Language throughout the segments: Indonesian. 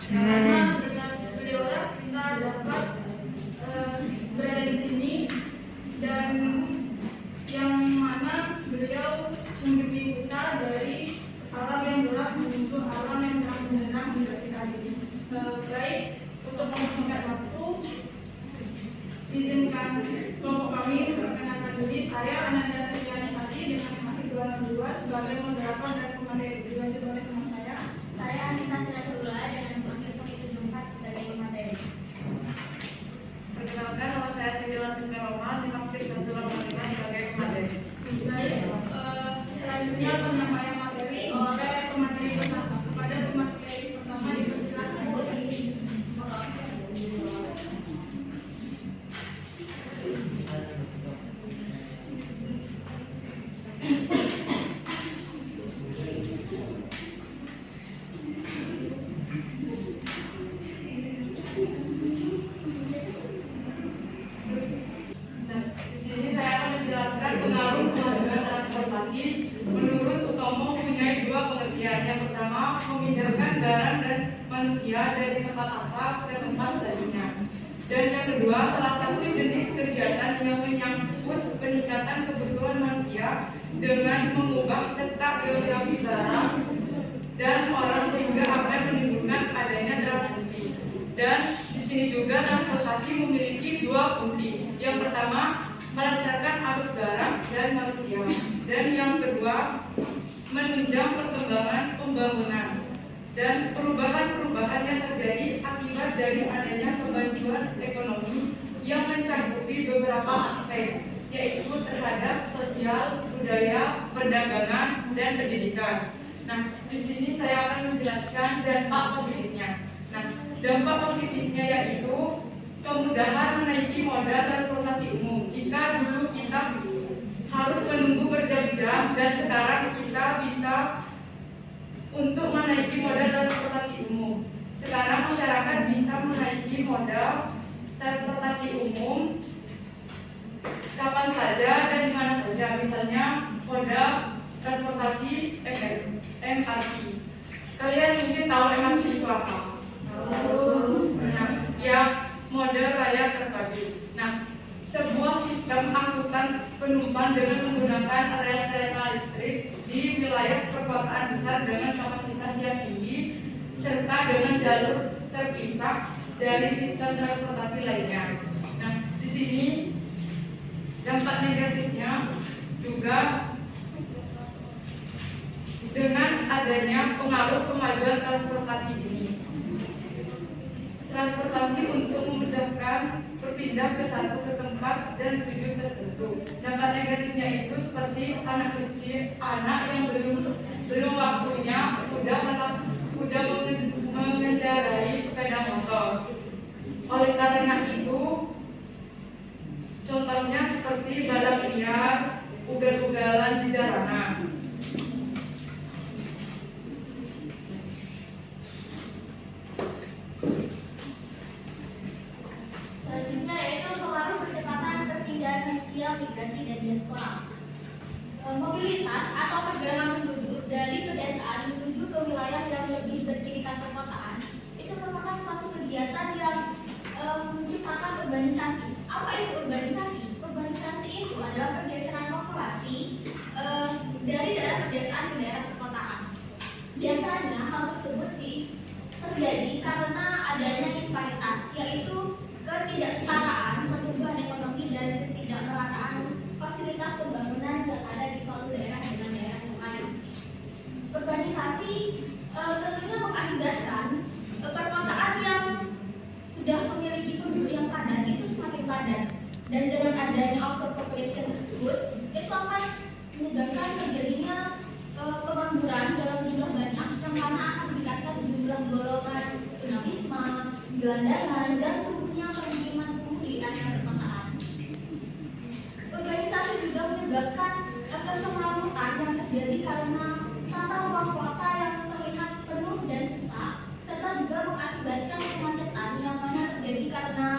karena dengan beliaulah kita dapat berada di sini, dan yang mana beliau membimbing kita dari alam yang gelap menuju alam yang terang benderang seperti saat ini. Baik, untuk mempersingkat waktu, izinkan kelompok kami memperkenalkan diri. Saya Ananda Setianisati dengan mahasiswa 62 sebagai moderator dan pemateri, dilanjut oleh teman saya. Saya Anissa Sinatullah dengan mahasiswa 74 sebagai pemateri. Perkenalkan, nama saya Setiawan Roma dengan mahasiswa 185 sebagai pemateri. Baik, selanjutnya penyampaian materi oleh pemateri pertama. Kepada pemateri pertama dipersilakan. Yang pertama, memindahkan barang dan manusia dari tempat asal ke tempat selanjutnya. Dan yang kedua, salah satu jenis kegiatan yang menyangkut peningkatan kebutuhan manusia dengan mengubah letak geografi barang dan orang sehingga akan menimbulkan adanya transisi. Dan di sini juga transportasi memiliki dua fungsi. Yang pertama, melancarkan arus barang dan manusia. Dan yang kedua, menunjang perkembangan pembangunan dan perubahan-perubahan yang terjadi akibat dari adanya kemajuan ekonomi yang mencakupi beberapa aspek, yaitu terhadap sosial, budaya, perdagangan, dan pendidikan. Nah, di sini saya akan menjelaskan dampak positifnya. Nah, dampak positifnya yaitu kemudahan menaiki moda transportasi umum. Jika dulu kita harus menunggu berjam-jam, dan sekarang kita bisa untuk menaiki moda transportasi umum. Sekarang masyarakat bisa menaiki moda transportasi umum kapan saja dan di mana saja. Misalnya moda transportasi MRT. Kalian mungkin tahu MRT itu apa? Nah, ya, moda raya terpadu. Nah, sebuah sistem angkutan penumpang dengan menggunakan rel kereta listrik di wilayah perkotaan besar dengan kapasitas yang tinggi serta dengan jalur terpisah dari sistem transportasi lainnya. Nah, di sini dampak negatifnya juga dengan adanya pengaruh kemajuan transportasi ini. Transportasi untuk memudahkan berpindah ke tempat dan tujuan tertentu. Dampak negatifnya itu seperti anak kecil, anak yang belum waktunya sudah mengendarai sepeda motor. Oleh karena itu, contohnya seperti balap liar, ugal-ugalan di jalanan. Migrasi dan diaspora. Mobilitas atau pergerakan penduduk dari pedesaan menuju ke wilayah yang lebih berkirikan perkotaan itu merupakan suatu kegiatan yang menciptakan urbanisasi. Apa itu urbanisasi? Urbanisasi itu adalah pergeseran populasi dari daerah pedesaan ke daerah perkotaan. Biasanya hal tersebut terjadi karena adanya disparitas, yaitu ketidaksetaraan pertumbuhan ekonomi dan ketidakmerataan fasilitas pembangunan yang ada di suatu daerah dengan daerah yang lain. Urbanisasi tentunya mengakibatkan perkotaan yang sudah memiliki penduduk yang padat itu semakin padat, dan dengan adanya overpopulation tersebut itu akan menyebabkan terjadinya pengangguran dalam jumlah banyak, yang mana akan meningkatkan jumlah golongan tunawisma, gelandangan, dan tumbuhnya pemukiman di area perkotaan. Urbanisasi juga menyebabkan kesemrawutan yang terjadi karena tata ruang kota yang terlihat penuh dan sesak, serta juga mengakibatkan kemacetan yang mana terjadi karena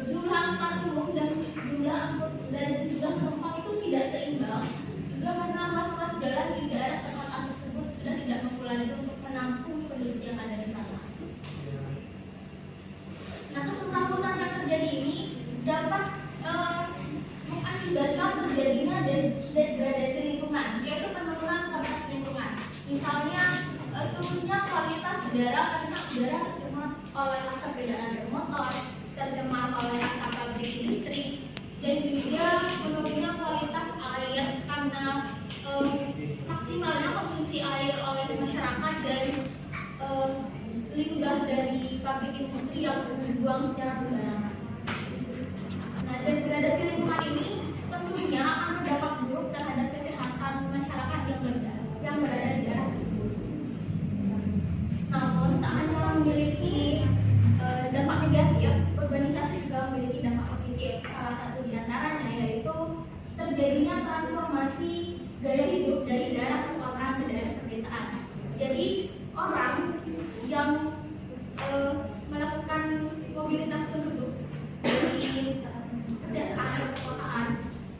jumlah angkutan umum dan jumlah penumpang itu tidak seimbang, juga karena ruas-ruas jalan di daerah perkotaan tersebut sudah tidak mampu lagi untuk menampung penduduk yang ada di sana. udara karena udara tercemar oleh asap kendaraan bermotor, tercemar oleh asap pabrik industri, dan juga menurunnya kualitas air karena maksimalnya konsumsi air oleh masyarakat dan limbah dari pabrik industri yang dibuang secara sembarangan. Nah, degradasi lingkungan ini tentunya akan berdampak buruk terhadap kesehatan masyarakat yang berada di daerah tersebut. Namun, tak hanya memiliki dampak negatif, urbanisasi juga memiliki dampak positif. Salah satu di antaranya yaitu terjadinya transformasi gaya hidup dari daerah perkotaan ke daerah pedesaan. Jadi, orang yang melakukan mobilitas penduduk dari pedesaan ke perkotaan,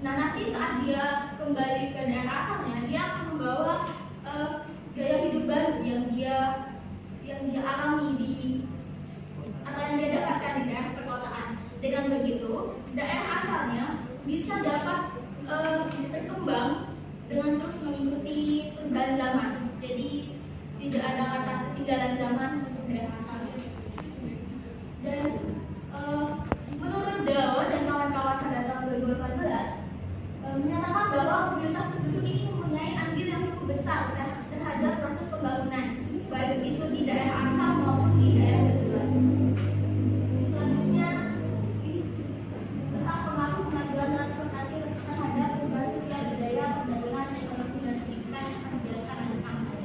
nah nanti saat dia kembali ke daerah asalnya, dia akan membawa gaya hidup baru yang dia alami di atau yang dia dapatkan di daerah perkotaan. Dengan begitu, daerah asalnya bisa dapat berkembang dengan terus mengikuti perubahan zaman. Jadi tidak ada kata ketinggalan zaman untuk daerah asalnya. Dan menurut DAO dan kawan-kawan pada tahun 2014 menyatakan bahwa mobilitas penduduk ini mempunyai andil yang cukup besar terhadap proses pembangunan, baik itu di daerah asal maupun di daerah tujuan. Selanjutnya, tentang pengaruh kemajuan transportasi terhadap perubahan sosial budaya, perdagangan, ekonomi, dan pendidikan yang akan dijelaskan oleh Kang Adi.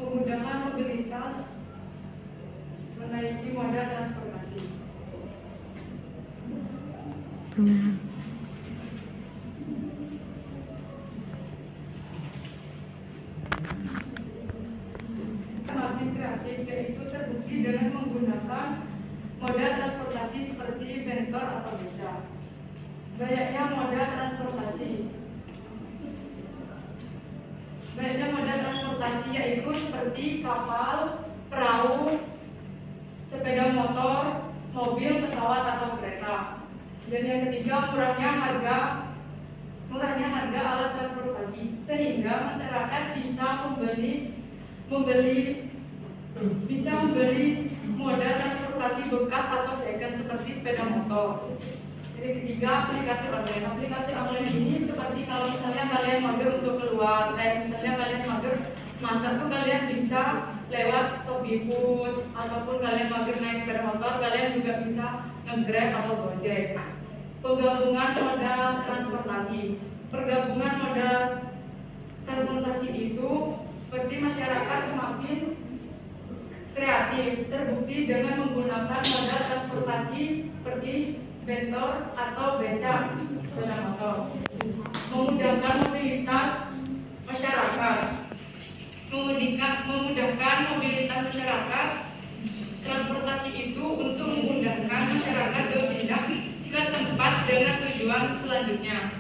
Pemudahan mobilitas menaiki moda transportasi. Semakin kreatif, yaitu terbukti dengan menggunakan moda transportasi seperti bentor atau beca. Banyaknya moda transportasi. Banyaknya moda transportasi yaitu seperti kapal, perahu, sepeda motor, mobil, pesawat atau kereta. Dan yang ketiga, murahnya harga alat transportasi, sehingga masyarakat bisa membeli moda transportasi bekas atau second seperti sepeda motor. Jadi ketiga, aplikasi online. Aplikasi online ini seperti kalau misalnya kalian mager untuk keluar, kayak misalnya kalian mager masak tuh kalian bisa lewat Shopee Food, ataupun kalian mager naik sepeda motor, kalian juga bisa nge-Grab atau Gojek. Penggabungan moda transportasi. Pergabungan moda transportasi itu seperti masyarakat semakin kreatif, terbukti dengan menggunakan moda transportasi seperti bentor atau beca, sepeda motor. Memudahkan mobilitas masyarakat. Memudahkan mobilitas masyarakat. Transportasi itu untuk memudahkan masyarakat berpindah ke tempat dengan tujuan selanjutnya.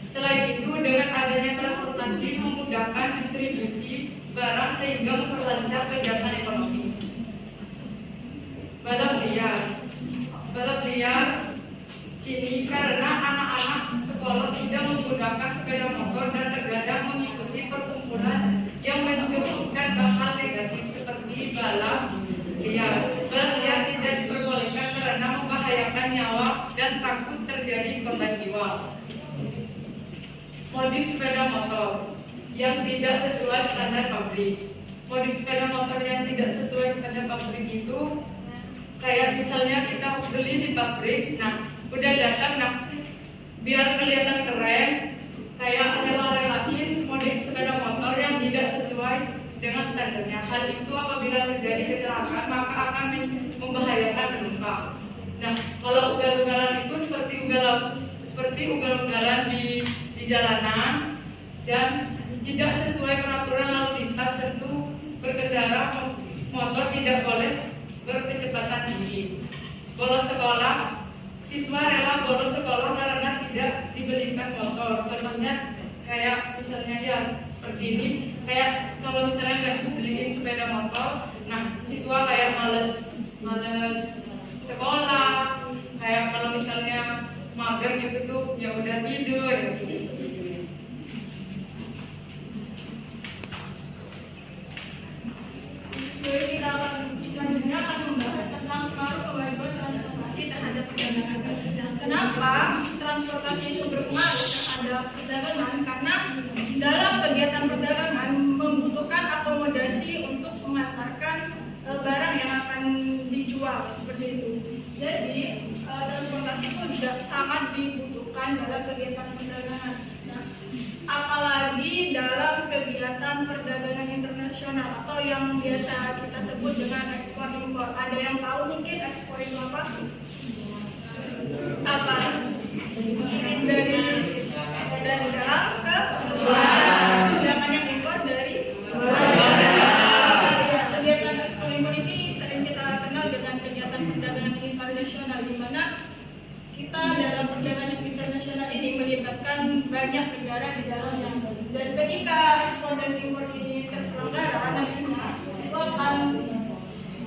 Selain itu, dengan adanya transportasi memudahkan distribusi barang sehingga memperlancar kegiatan ekonomi. Balap liar kini karena anak-anak sekolah sudah menggunakan sepeda motor dan terkadang mengikuti perkumpulan yang menjerumuskan hal negatif seperti balap liar. Balap liar tidak diperbolehkan karena membahayakan nyawa dan takut terjadi korban jiwa. Modif sepeda motor yang tidak sesuai standar pabrik. Modif sepeda motor yang tidak sesuai standar pabrik itu kayak misalnya kita beli di pabrik, nah udah datang, nah biar kelihatan keren, kayak rela-relain modif sepeda motor yang tidak sesuai dengan standarnya. Hal itu apabila terjadi kecelakaan maka akan membahayakan penumpang. Nah, kalau ugal-ugalan itu seperti ugal-ugalan di jalanan dan tidak sesuai peraturan lalu lintas, tentu berkendara motor tidak boleh berkecepatan tinggi. Bolos sekolah, siswa rela bolos sekolah karena tidak dibelikan motor. Contohnya kayak misalnya ya seperti ini, kayak kalau misalnya nggak dibeliin sepeda motor, nah siswa kayak males sekolah, kayak kalau misalnya mager gitu tuh ya udah tidur gitu. Jadi kita akan selanjutnya akan membahas tentang pengaruh kemajuan transportasi terhadap perdagangan. Kenapa transportasi itu berpengaruh terhadap perdagangan? Karena dalam kegiatan perdagangan membutuhkan akomodasi untuk mengantarkan barang yang akan dijual seperti itu. Jadi transportasi itu juga sangat dibutuhkan dalam kegiatan perdagangan. Nah, apalagi dalam kegiatan perdagangan internasional atau yang biasa kita sebut dengan ekspor impor. Ada yang tahu mungkin ekspor itu apa? Apa? Dari dalam ke luar. Sedangkan yang impor dari luar. Ya, kegiatan ekspor impor ini sering kita kenal dengan kegiatan perdagangan internasional, di mana kita dalam perdagangan internasional ini melibatkan banyak negara di dalamnya. Dan ketika ekspor dan impor ini terselenggara, nantinya itu akan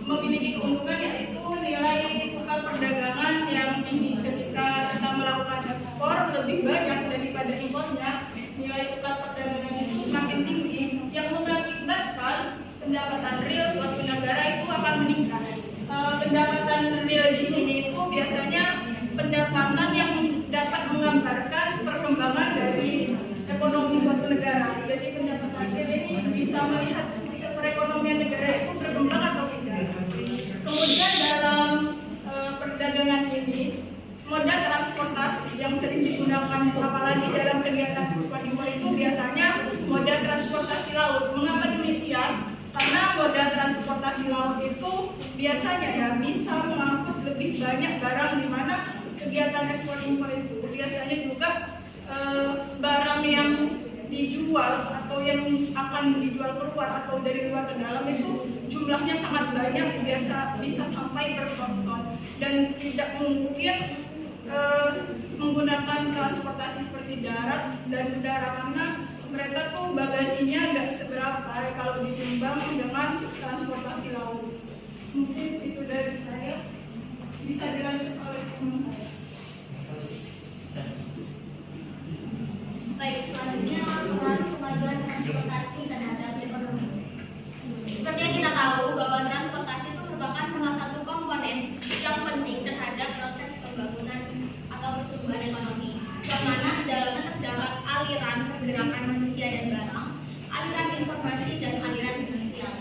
memiliki keuntungan, yaitu nilai tukar perdagangan yang tinggi. Ketika kita melakukan ekspor lebih banyak daripada impornya, nilai tukar perdagangan itu semakin tinggi, yang mengakibatkan pendapatan real suatu negara itu akan meningkat. Pendapatan real di sini itu biasanya pendapatan yang dapat menggambarkan perkembangan dari ekonomi suatu negara. Jadi pendapatan real ini bisa melihat perekonomian negara itu berkembang atau tidak. Kemudian dalam perdagangan ini, moda transportasi yang sering digunakan apalagi dalam kegiatan ekspor impor itu biasanya moda transportasi laut. Mengapa demikian? Karena moda transportasi laut itu biasanya ya bisa mengangkut lebih banyak barang, di mana kegiatan ekspor impor itu biasanya juga barang yang dijual atau yang akan dijual keluar atau dari luar ke dalam itu jumlahnya sangat banyak, biasa bisa sampai berton-ton, dan tidak mungkin menggunakan transportasi seperti darat dan udara, karena mereka tuh bagasinya nggak seberapa kalau ditimbang dengan transportasi laut. Mungkin itu dari saya, bisa dilanjut oleh teman saya. Baik, selanjutnya pengaruh kemajuan transportasi terhadap ekonomi. Seperti yang kita tahu bahwa transportasi itu merupakan salah satu komponen yang penting terhadap proses pembangunan atau pertumbuhan ekonomi, yang mana di dalamnya terdapat aliran pergerakan manusia dan barang, aliran informasi dan aliran finansial.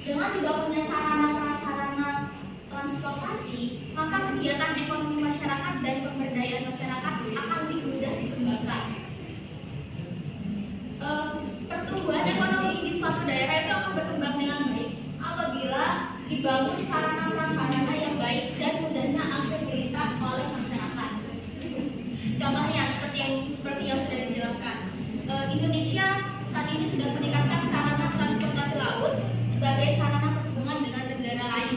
Dengan dibangunnya sarana-prasarana transportasi, maka kegiatan ekonomi masyarakat dan pemberdayaan masyarakat akan lebih mudah dikembangkan. Pertumbuhan ekonomi di suatu daerah itu akan berkembang dengan baik apabila dibangun sarana-prasarana yang baik dan mudahnya aksesibilitas oleh masyarakat. Contohnya seperti yang sudah dijelaskan, Indonesia saat ini sudah meningkatkan sarana transportasi laut sebagai sarana perhubungan dengan negara lain.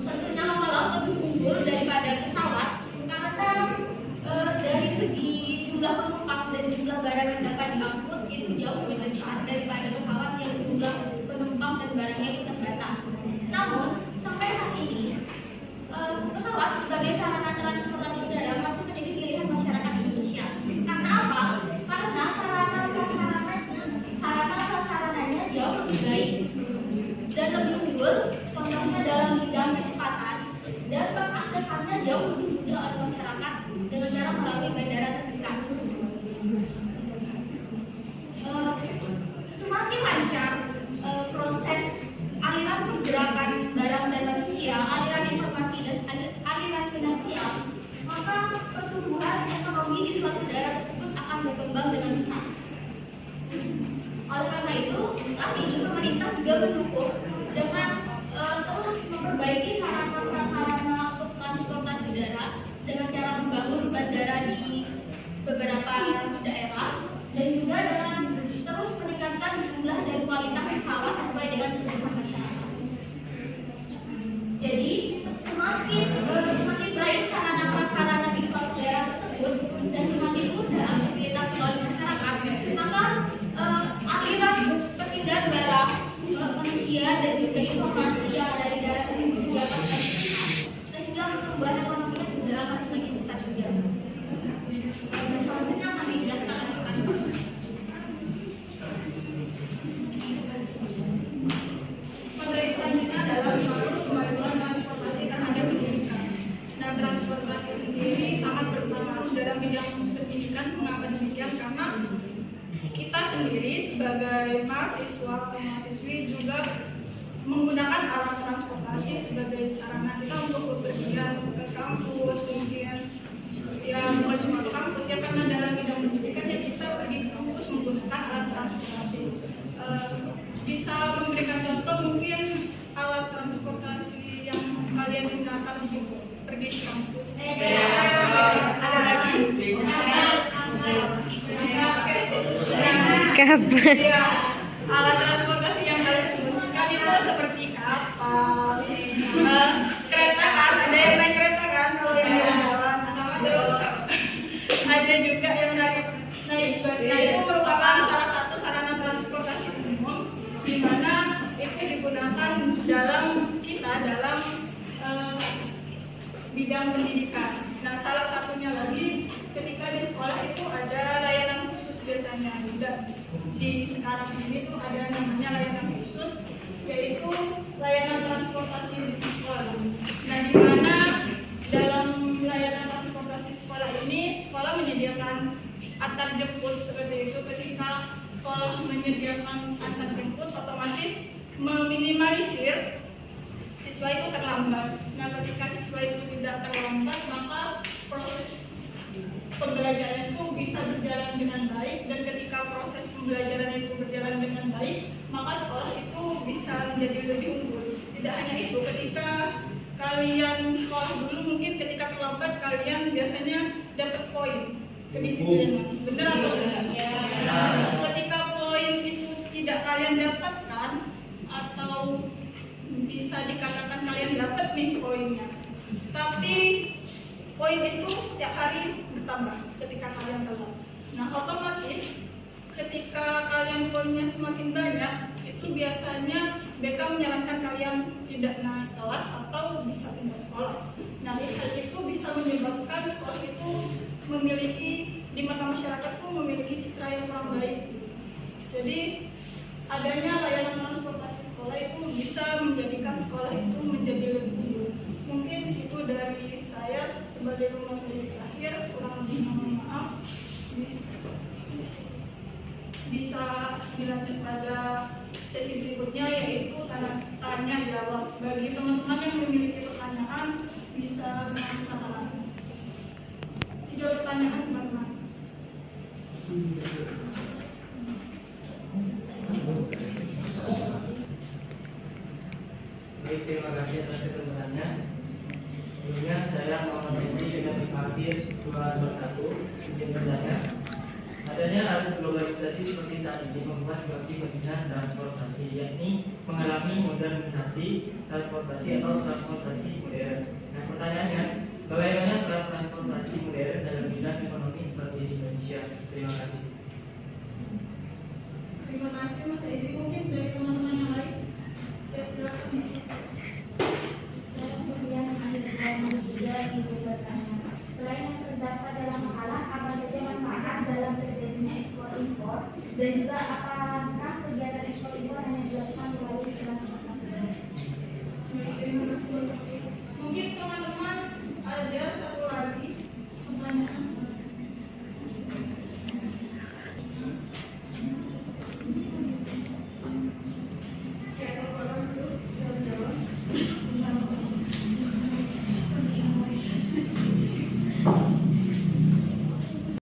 Tentunya kapal laut lebih unggul daripada pesawat karena dari segi jumlah penumpang dan jumlah barang yang dapat diangkut itu jauh lebih besar daripada pesawat yang jumlah penumpang dan barangnya itu terbatas. Namun sampai saat ini pesawat sebagai sarana transportasi udara masih menjadi pilihan masyarakat Indonesia. Karena apa? Karena sarana-prasarananya jauh lebih baik dan lebih unggul, contohnya dalam bidang kecepatan, dan pengaksesannya jauh lebih mudah oleh masyarakat dengan cara melalui bandara terdekat. Semakin lancar proses aliran pergerakan barang dan manusia, aliran informasi dan aliran finansial, maka pertumbuhan ekonomi di suatu daerah tersebut akan berkembang dengan besar. Oleh karena itu, saat ini pemerintah juga mendukung dengan terus memperbaiki sarana-prasarana untuk transportasi darat dengan cara membangun bandara di beberapa daerah dan juga dengan terus meningkatkan jumlah dan kualitas pesawat sesuai dengan kebutuhan masyarakat. juga informasi yang ada di dalam sistem juga akan terlihat, sehingga pertumbuhan ekonominya juga akan semakin besar juga. Dan selanjutnya akan dijelaskan oleh Pak. Materi selanjutnya adalah kemajuan transportasi terhadap pendidikan. Nah, transportasi sendiri sangat berpengaruh dalam bidang pendidikan. Mengapa demikian? Karena kita sendiri sebagai mahasiswa atau mahasiswi juga menggunakan alat transportasi sebagai sarana kita untuk bepergian ke kampus, kemudian ya bukan cuma ke kampus ya, karena dalam bidang pendidikan ya kita pergi ke kampus menggunakan alat transportasi. Bisa memberikan contoh mungkin alat transportasi yang kalian gunakan untuk pergi ke kampus. Ada lagi? Kapan? Ya, alat transportasi yang kalian sebutkan itu seperti kapal, kereta kan, ada yang naik kereta kan kalau yang jalan. Terus ada juga yang naik bus. Nah, itu merupakan salah satu sarana transportasi umum di mana itu digunakan dalam bidang pendidikan. Nah, salah satunya lagi ketika di sekolah itu ada layanan khusus biasanya. Di sekarang ini tuh ada namanya layanan khusus, yaitu layanan transportasi di sekolah. Nah, di mana dalam layanan transportasi sekolah ini, sekolah menyediakan antar jemput seperti itu. Ketika sekolah menyediakan antar jemput, otomatis meminimalisir siswa itu terlambat. Nah, ketika siswa itu tidak terlambat, maka proses pembelajaran itu bisa berjalan dengan baik, dan ketika proses pembelajaran itu berjalan dengan baik, maka sekolah itu bisa menjadi lebih unggul. Tidak hanya itu, ketika kalian sekolah dulu mungkin ketika terlambat kalian biasanya dapat poin kedisiplinan. Benar atau tidak? Nah, ketika poin itu tidak kalian dapatkan atau bisa dikatakan kalian dapat nih poinnya, tapi poin itu setiap hari bertambah ketika kalian telat. Nah, otomatis ketika kalian poinnya semakin banyak, itu biasanya BK menyarankan kalian tidak naik kelas atau bisa pindah sekolah. Nah, hal itu bisa menyebabkan sekolah itu memiliki, di mata masyarakat itu memiliki citra yang kurang baik. Jadi adanya layanan transportasi sekolah itu bisa menjadikan sekolah itu menjadi lebih unggul. Mungkin itu dari saya sebagai pemateri terakhir, kurang lebih mohon maaf. Bisa dilanjut pada sesi berikutnya, yaitu tanya jawab. Bagi teman-teman yang memiliki pertanyaan bisa mengajukan. Tidak pertanyaan teman-teman. Baik, terima kasih atas kesempatannya. Sebelumnya saya Muhammad Rizky dengan Fakir 221 izin bertanya. Adanya arus globalisasi seperti saat ini membuat seperti pembinaan transportasi, yakni mengalami modernisasi transportasi atau transportasi modern. Nah, pertanyaannya, bagaimana peran transportasi modern dalam bidang ekonomi seperti di Indonesia? Terima kasih. Terima kasih Mas Edi. Mungkin dari teman-teman